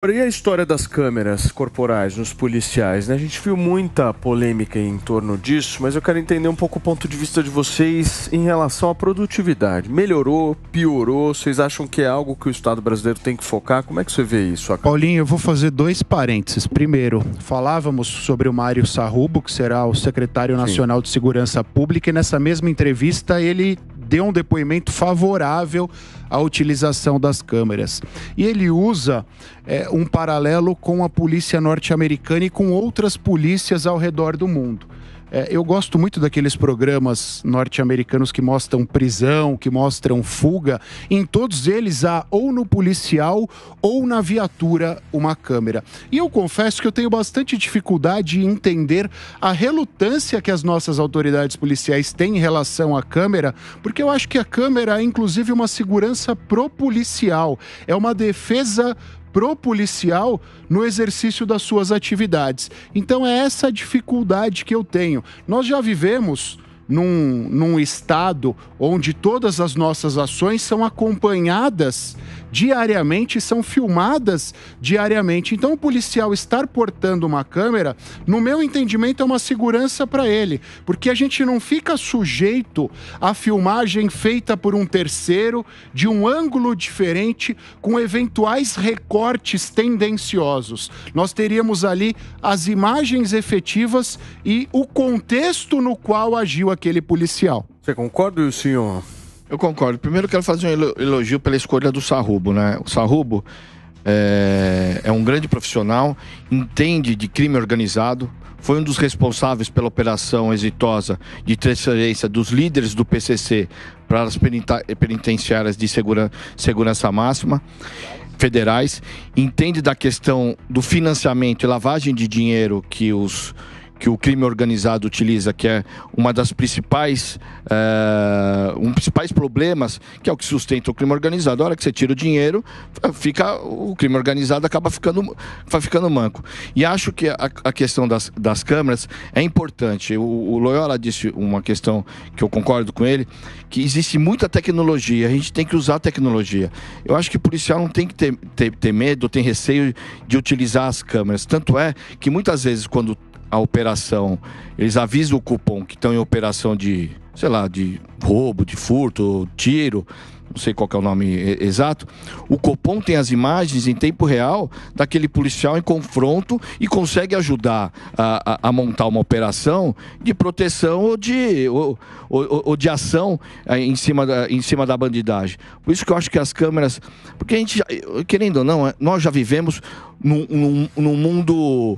E a história das câmeras corporais nos policiais, né? A gente viu muita polêmica em torno disso, mas eu quero entender um pouco o ponto de vista de vocês em relação à produtividade. Melhorou, piorou? Vocês acham que é algo que o Estado brasileiro tem que focar? Como é que você vê isso? Paulinho, eu vou fazer 2 parênteses. Primeiro, falávamos sobre o Mário Sarrubo, que será o secretário nacional de Segurança Pública, e nessa mesma entrevista ele deu um depoimento favorável à utilização das câmeras. E ele usa um paralelo com a polícia norte-americana e com outras polícias ao redor do mundo. Eu gosto muito daqueles programas norte-americanos que mostram prisão, que mostram fuga. Em todos eles há ou no policial ou na viatura uma câmera. E eu confesso que eu tenho bastante dificuldade em entender a relutância que as nossas autoridades policiais têm em relação à câmera, porque eu acho que a câmera é inclusive uma segurança pro policial, é uma defesa pro policial no exercício das suas atividades. Então é essa a dificuldade que eu tenho. Nós já vivemos num estado onde todas as nossas ações são acompanhadas diariamente, são filmadas diariamente. Então o policial estar portando uma câmera, no meu entendimento, é uma segurança para ele, porque a gente não fica sujeito à filmagem feita por um terceiro, de um ângulo diferente, com eventuais recortes tendenciosos. Nós teríamos ali as imagens efetivas e o contexto no qual agiu aquele policial. Você concorda, senhor? Eu concordo. Primeiro eu quero fazer um elogio pela escolha do Sarrubo, né? O Sarrubo é um grande profissional, entende de crime organizado, foi um dos responsáveis pela operação exitosa de transferência dos líderes do PCC para as penitenciárias de segurança máxima federais, entende da questão do financiamento e lavagem de dinheiro que o crime organizado utiliza, que é uma das principais problemas, que é o que sustenta o crime organizado. A hora que você tira o dinheiro, o crime organizado acaba ficando manco. E acho que a questão das câmeras é importante. O Loyola disse uma questão que eu concordo com ele, que existe muita tecnologia, a gente tem que usar a tecnologia. Eu acho que o policial não tem que ter medo, tem receio de utilizar as câmeras. Tanto é que muitas vezes, quando a operação, eles avisam o cupom que estão em operação de, sei lá, de roubo, de furto, tiro, não sei qual que é o nome exato, o Copom tem as imagens em tempo real daquele policial em confronto e consegue ajudar a montar uma operação de proteção ou de ação em cima da bandidagem. Por isso que eu acho que as câmeras... Porque a gente, querendo ou não, nós já vivemos num mundo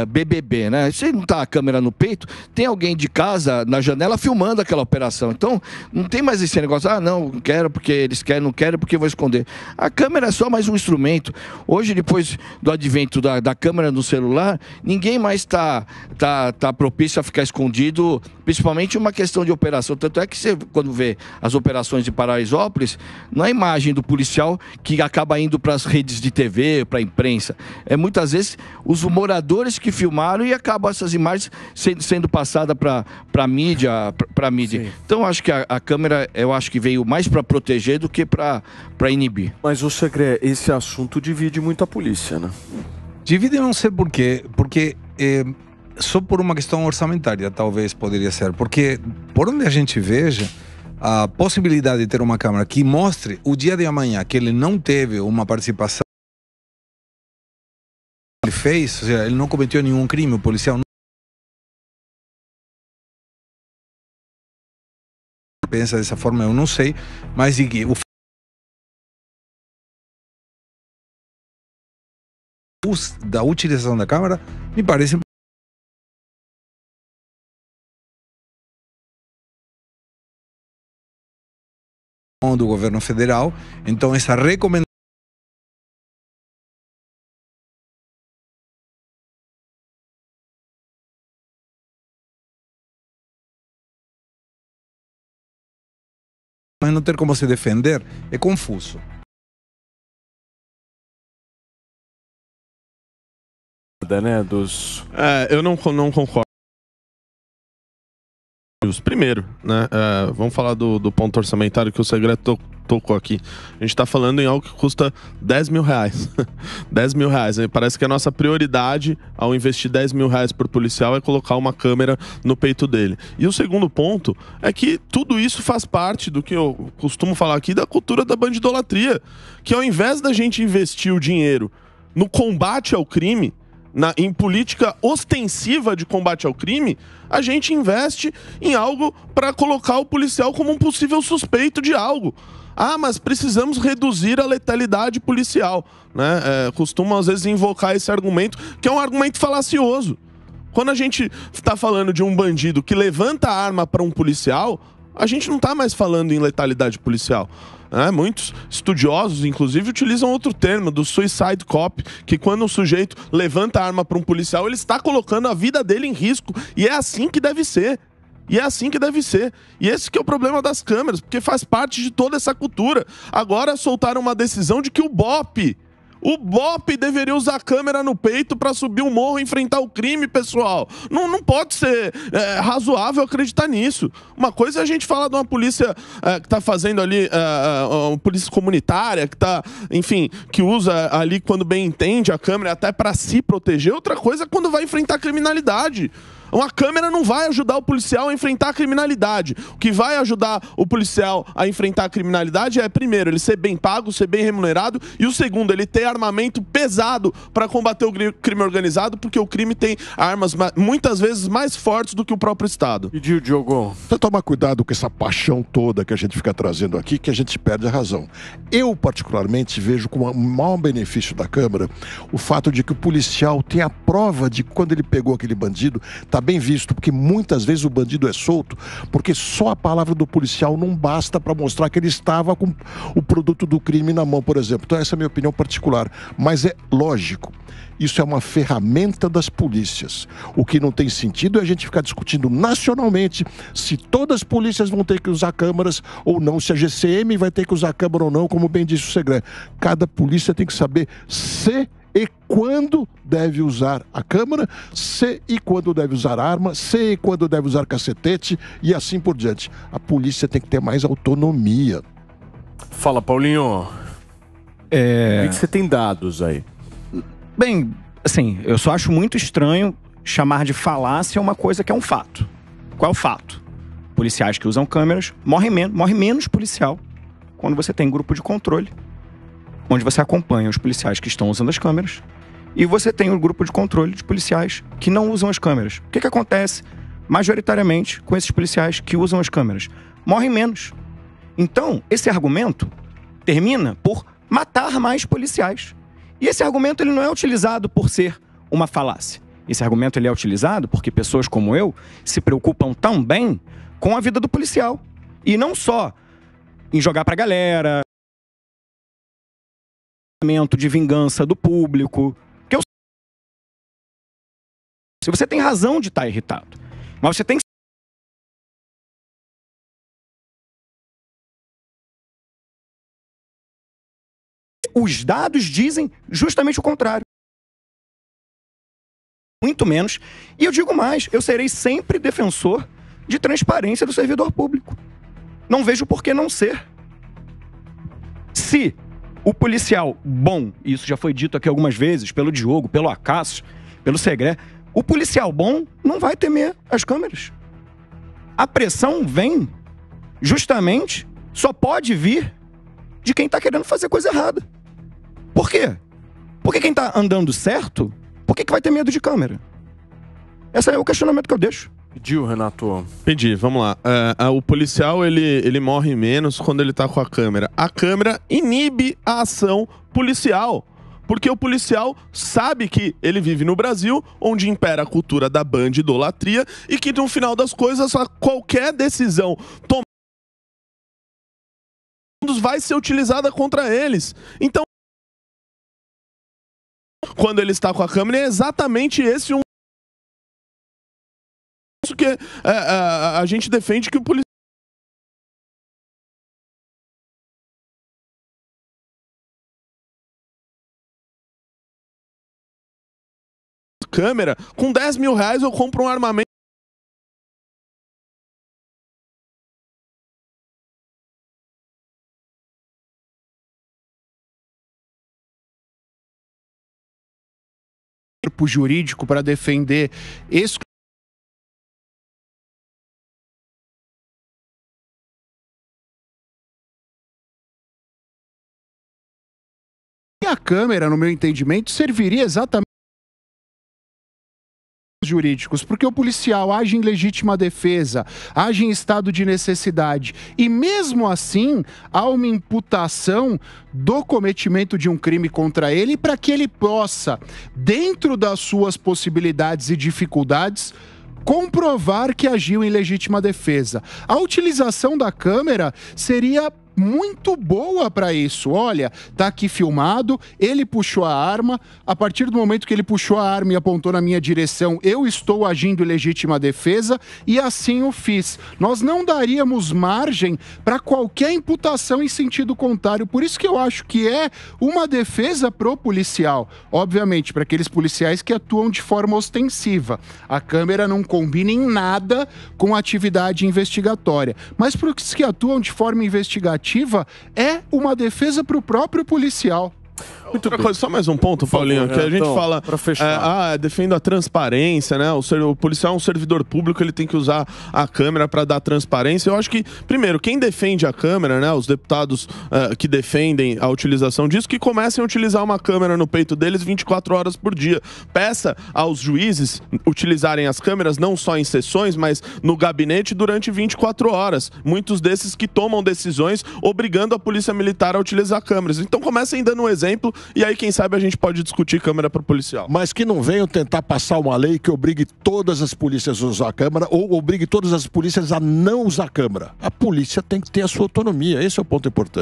BBB, né? Se não tá a câmera no peito, tem alguém de casa na janela filmando aquela operação. Então, não tem mais esse negócio, não quero porque eles querem, não quero porque eu vou esconder. A câmera é só mais um instrumento. Hoje, depois do advento da câmera no celular, ninguém mais tá propício a ficar escondido, principalmente uma questão de operação. Tanto é que você, quando vê as operações de Paraisópolis, não é a imagem do policial que acaba indo para as redes de TV, para a imprensa. É muitas vezes os moradores que filmaram e acabam essas imagens sendo passadas para a mídia. Sim. Então, acho que a câmera, eu acho que veio mais para proteger do que para inibir. Mas, o Segre, esse assunto divide muito a polícia, né? Divide, não sei por quê. Porque só por uma questão orçamentária, talvez poderia ser. Porque, por onde a gente veja, a possibilidade de ter uma câmera que mostre o dia de amanhã que ele não teve uma participação, ele fez, ou seja, ele não cometeu nenhum crime, o policial não pensa dessa forma, eu não sei, mas de que o da utilização da câmera me parece do governo federal. Então essa recomendação mas não ter como se defender é confuso. Né, eu não concordo Primeiro, né, vamos falar do ponto orçamentário que o Segredo tocou aqui. A gente está falando em algo que custa 10 mil reais. 10 mil reais. Parece que a nossa prioridade ao investir 10 mil reais por policial é colocar uma câmera no peito dele. E o segundo ponto é que tudo isso faz parte do que eu costumo falar aqui da cultura da bandidolatria. Que ao invés da gente investir o dinheiro no combate ao crime, em política ostensiva de combate ao crime, a gente investe em algo para colocar o policial como um possível suspeito de algo. Ah, mas precisamos reduzir a letalidade policial, né? Costumam às vezes invocar esse argumento, que é um argumento falacioso. Quando a gente está falando de um bandido que levanta a arma para um policial, a gente não está mais falando em letalidade policial. Muitos estudiosos, inclusive, utilizam outro termo, do suicide cop, que quando um sujeito levanta a arma para um policial, ele está colocando a vida dele em risco. E é assim que deve ser. E é assim que deve ser. E esse que é o problema das câmeras, porque faz parte de toda essa cultura. Agora soltaram uma decisão de que o BOP deveria usar a câmera no peito para subir um morro e enfrentar o crime, pessoal. Não pode ser razoável acreditar nisso. Uma coisa é a gente falar de uma polícia que está fazendo ali, uma polícia comunitária, que tá, enfim, que usa ali quando bem entende a câmera até para se proteger. Outra coisa é quando vai enfrentar a criminalidade. Uma câmera não vai ajudar o policial a enfrentar a criminalidade. O que vai ajudar o policial a enfrentar a criminalidade é, primeiro, ele ser bem pago, ser bem remunerado, e o segundo, ele ter armamento pesado para combater o crime organizado, porque o crime tem armas muitas vezes mais fortes do que o próprio Estado. E Diogo? Você toma cuidado com essa paixão toda que a gente fica trazendo aqui, que a gente perde a razão. Eu, particularmente, vejo como um maior benefício da Câmara o fato de que o policial tem a prova de que quando ele pegou aquele bandido, está bem visto, porque muitas vezes o bandido é solto, porque só a palavra do policial não basta para mostrar que ele estava com o produto do crime na mão, por exemplo. Então essa é a minha opinião particular, mas é lógico. Isso é uma ferramenta das polícias. O que não tem sentido é a gente ficar discutindo nacionalmente se todas as polícias vão ter que usar câmeras ou não, se a GCM vai ter que usar câmera ou não, como bem disse o Segredo. Cada polícia tem que saber se e quando deve usar a câmera, se e quando deve usar arma, se e quando deve usar cacetete e assim por diante. A polícia tem que ter mais autonomia. Fala, Paulinho. O que você tem dados aí? Bem, assim, eu só acho muito estranho chamar de falácia uma coisa que é um fato. Qual é o fato? Policiais que usam câmeras morre menos policial quando você tem grupo de controle, onde você acompanha os policiais que estão usando as câmeras e você tem um grupo de controle de policiais que não usam as câmeras. O que acontece majoritariamente com esses policiais que usam as câmeras? Morrem menos. Então, esse argumento termina por matar mais policiais. E esse argumento ele não é utilizado por ser uma falácia. Esse argumento ele é utilizado porque pessoas como eu se preocupam também com a vida do policial. E não só em jogar pra galera, de vingança do público. Que se você tem razão de estar irritado, mas você tem os dados dizem justamente o contrário. Muito menos. E eu digo mais, eu serei sempre defensor de transparência do servidor público. Não vejo por que não ser. Se o policial bom, e isso já foi dito aqui algumas vezes, pelo Diogo, pelo Acácio, pelo Segredo, o policial bom não vai temer as câmeras. A pressão vem, justamente, só pode vir de quem está querendo fazer coisa errada. Por quê? Porque quem está andando certo, por que vai ter medo de câmera? Esse é o questionamento que eu deixo. Pediu, Renato? Pedi, vamos lá. O policial, ele morre menos quando ele tá com a câmera. A câmera inibe a ação policial. Porque o policial sabe que ele vive no Brasil, onde impera a cultura da bandidolatria, e que no final das coisas, qualquer decisão tomada vai ser utilizada contra eles. Então, quando ele está com a câmera, é exatamente esse isso que a gente defende, que o policial câmera, com 10 mil reais eu compro um armamento corpo jurídico para defender e a câmera, no meu entendimento, serviria exatamente jurídicos, porque o policial age em legítima defesa, age em estado de necessidade e mesmo assim há uma imputação do cometimento de um crime contra ele para que ele possa, dentro das suas possibilidades e dificuldades, comprovar que agiu em legítima defesa. A utilização da câmera seria muito boa para isso. Olha, tá aqui filmado, ele puxou a arma, a partir do momento que ele puxou a arma e apontou na minha direção, eu estou agindo em legítima defesa e assim o fiz. Nós não daríamos margem para qualquer imputação em sentido contrário, por isso que eu acho que é uma defesa pro policial. Obviamente, para aqueles policiais que atuam de forma ostensiva. A câmera não combina em nada com a atividade investigatória, mas para os que atuam de forma investigativa, é uma defesa para o próprio policial. Outra coisa, só mais um ponto, Paulinho, que a gente fala, defendo a transparência, né? O policial é um servidor público, ele tem que usar a câmera para dar transparência. Eu acho que, primeiro, quem defende a câmera, né? Os deputados que defendem a utilização disso, que comecem a utilizar uma câmera no peito deles 24 horas por dia. Peça aos juízes utilizarem as câmeras não só em sessões, mas no gabinete durante 24 horas. Muitos desses que tomam decisões obrigando a polícia militar a utilizar câmeras. Então comecem dando um exemplo. E aí, quem sabe, a gente pode discutir câmera para policial. Mas que não venham tentar passar uma lei que obrigue todas as polícias a usar a câmera ou obrigue todas as polícias a não usar a câmera. A polícia tem que ter a sua autonomia. Esse é o ponto importante.